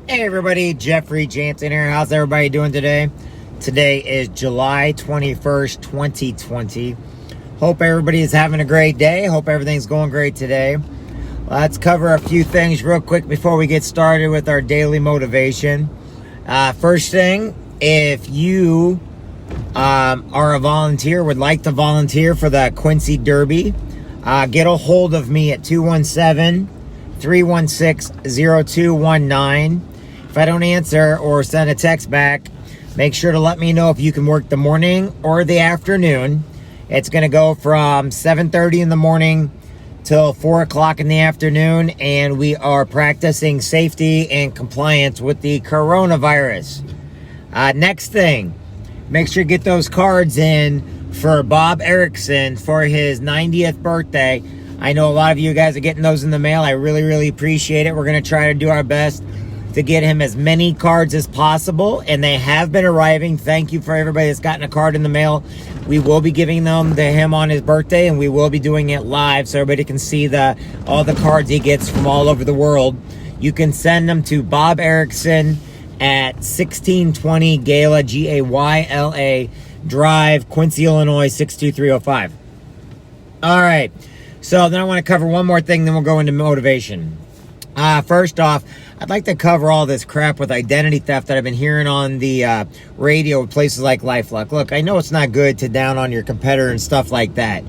Hey everybody, Jeffrey Jansen here. How's everybody doing today? Today is July 21st, 2020. Hope everybody is having a great day. Hope everything's going great today. Let's cover a few things real quick before we get started with our daily motivation. First thing, if you are a volunteer, would like to volunteer for the Quincy Derby, get a hold of me at 217-316-0219. If I don't answer or send a text back, make sure to let me know if you can work the morning or the afternoon. It's going to go from 7:30 in the morning till 4 o'clock in the afternoon, and we are practicing safety and compliance with the coronavirus. Next thing, make sure you get those cards in for Bob Erickson for his 90th birthday. I know a lot of you guys are getting those in the mail. I really appreciate it. We're going to try to do our best to get him as many cards as possible, and they have been arriving. Thank you for everybody that's gotten a card in the mail. We will be giving them to him on his birthday, and we will be doing it live so everybody can see all the cards he gets from all over the world. You can send them to Bob Erickson at 1620 Gala, Gayla Drive, Quincy, Illinois, 62305. All right, so then I want to cover one more thing, then we'll go into motivation. First off, I'd like to cover all this crap with identity theft that I've been hearing on the radio with places like LifeLock. Look, I know it's not good to down on your competitor and stuff like that.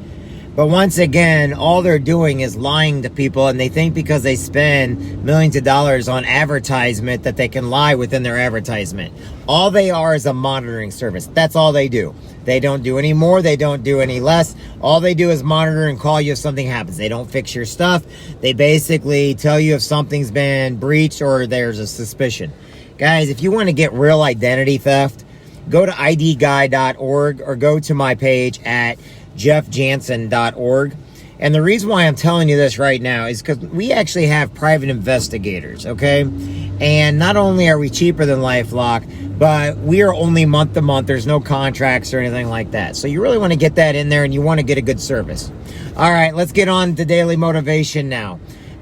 But once again, all they're doing is lying to people, and they think because they spend millions of dollars on advertisement that they can lie within their advertisement. All they are is a monitoring service. That's all they do. They don't do any more. They don't do any less. All they do is monitor and call you if something happens. They don't fix your stuff. They basically tell you if something's been breached or there's a suspicion. Guys, if you want to get real identity theft, go to idguy.org or go to my page at jeffjansen.org. And the reason why I'm telling you this right now is because we actually have private investigators, okay? And not only are we cheaper than LifeLock, but we are only month to month. There's no contracts or anything like that. So you really want to get that in there, and you want to get a good service. All right, let's get on to daily motivation now.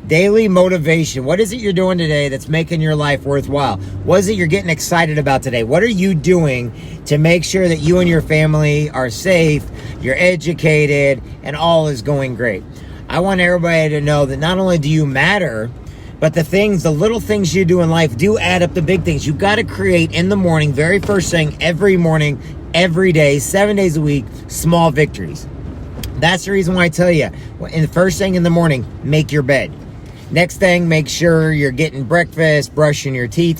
Daily motivation. What is it you're doing today that's making your life worthwhile? What is it you're getting excited about today? What are you doing to make sure that you and your family are safe, you're educated, and all is going great? I want everybody to know that not only do you matter, but the little things you do in life do add up to big things. You've got to create in the morning, very first thing, every morning, every day, 7 days a week, small victories. That's the reason why I tell you, in the first thing in the morning, make your bed. Next thing, make sure you're getting breakfast, brushing your teeth,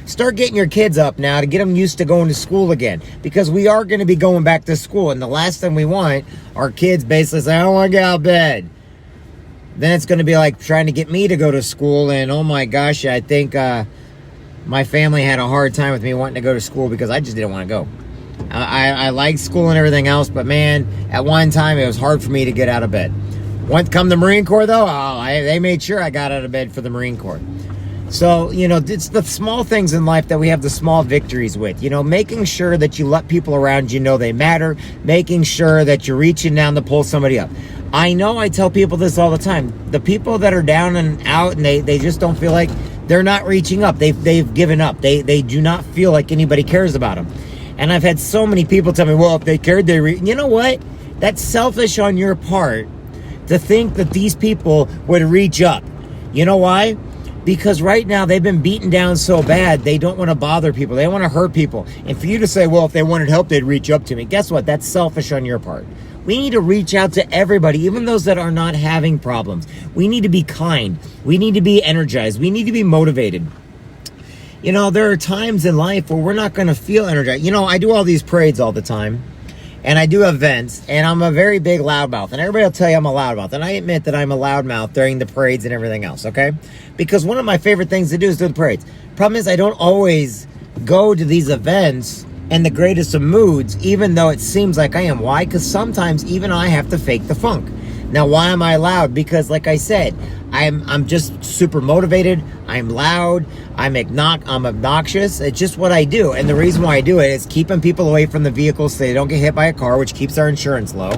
Start getting your kids up now to get them used to going to school again. Because we are going to be going back to school. And the last thing we want, our kids basically say, I don't want to get out of bed. Then it's going to be like trying to get me to go to school. And oh my gosh, I think my family had a hard time with me wanting to go to school because I just didn't want to go. I like school and everything else. But man, at one time, it was hard for me to get out of bed. Once come the Marine Corps, though, they made sure I got out of bed for the Marine Corps. So, it's the small things in life that we have the small victories with. Making sure that you let people around you know they matter. Making sure that you're reaching down to pull somebody up. I know I tell people this all the time. The people that are down and out and they just don't feel like they're not reaching up. They've given up. They do not feel like anybody cares about them. And I've had so many people tell me, well, if they cared, you know what? That's selfish on your part to think that these people would reach up. You know why? Because right now they've been beaten down so bad, they don't want to bother people. They don't want to hurt people. And for you to say, well, if they wanted help, they'd reach up to me. Guess what? That's selfish on your part. We need to reach out to everybody, even those that are not having problems. We need to be kind. We need to be energized. We need to be motivated. There are times in life where we're not going to feel energized. I do all these parades all the time. And I do events, and I'm a very big loudmouth. And everybody will tell you I'm a loudmouth. And I admit that I'm a loudmouth during the parades and everything else, okay? Because one of my favorite things to do is do the parades. Problem is, I don't always go to these events in the greatest of moods, even though it seems like I am. Why? Because sometimes even I have to fake the funk. Now, why am I loud? Because, like I said, I'm just super motivated. I'm loud. I'm obnoxious. It's just what I do. And the reason why I do it is keeping people away from the vehicles so they don't get hit by a car, which keeps our insurance low.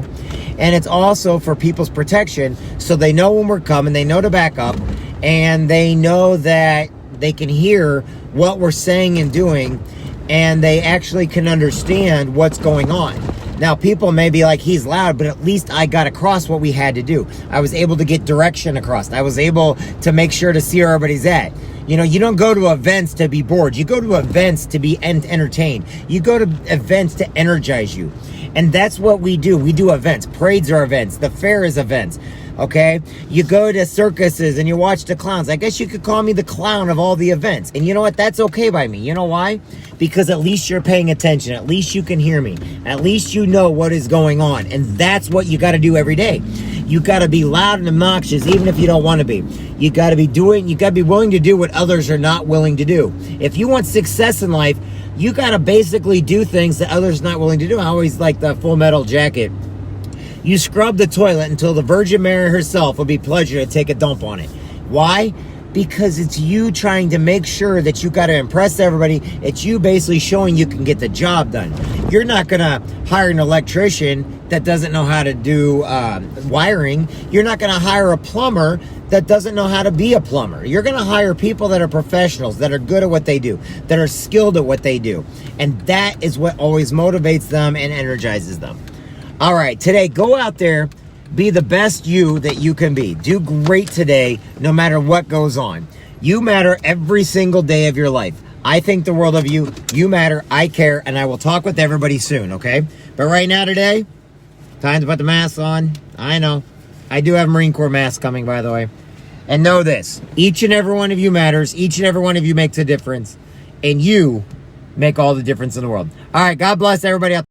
And it's also for people's protection, so they know when we're coming, they know to back up, and they know that they can hear what we're saying and doing, and they actually can understand what's going on. Now, people may be like, he's loud, but at least I got across what we had to do. I was able to get direction across. I was able to make sure to see where everybody's at. You know, you don't go to events to be bored. You go to events to be entertained. You go to events to energize you. And that's what we do. We do events. Parades are events. The fair is events. Okay? You go to circuses and you watch the clowns. I guess you could call me the clown of all the events. And you know what? That's okay by me. You know why? Because at least you're paying attention. At least you can hear me. At least you know what is going on. And that's what you got to do every day. You got to be loud and obnoxious, even if you don't want to be. You got to be willing to do what others are not willing to do. If you want success in life, you got to basically do things that others are not willing to do. I always like the Full Metal Jacket. You scrub the toilet until the Virgin Mary herself will be pleasure to take a dump on it. Why? Because it's you trying to make sure that you got to impress everybody. It's you basically showing you can get the job done. You're not going to hire an electrician that doesn't know how to do wiring. You're not going to hire a plumber that doesn't know how to be a plumber. You're going to hire people that are professionals, that are good at what they do, that are skilled at what they do. And that is what always motivates them and energizes them. All right, today, go out there, be the best you that you can be. Do great today, no matter what goes on. You matter every single day of your life. I think the world of you. You matter. I care. And I will talk with everybody soon, okay? But right now today, time to put the mask on. I know. I do have Marine Corps masks coming, by the way. And know this. Each and every one of you matters. Each and every one of you makes a difference. And you make all the difference in the world. All right, God bless everybody out there.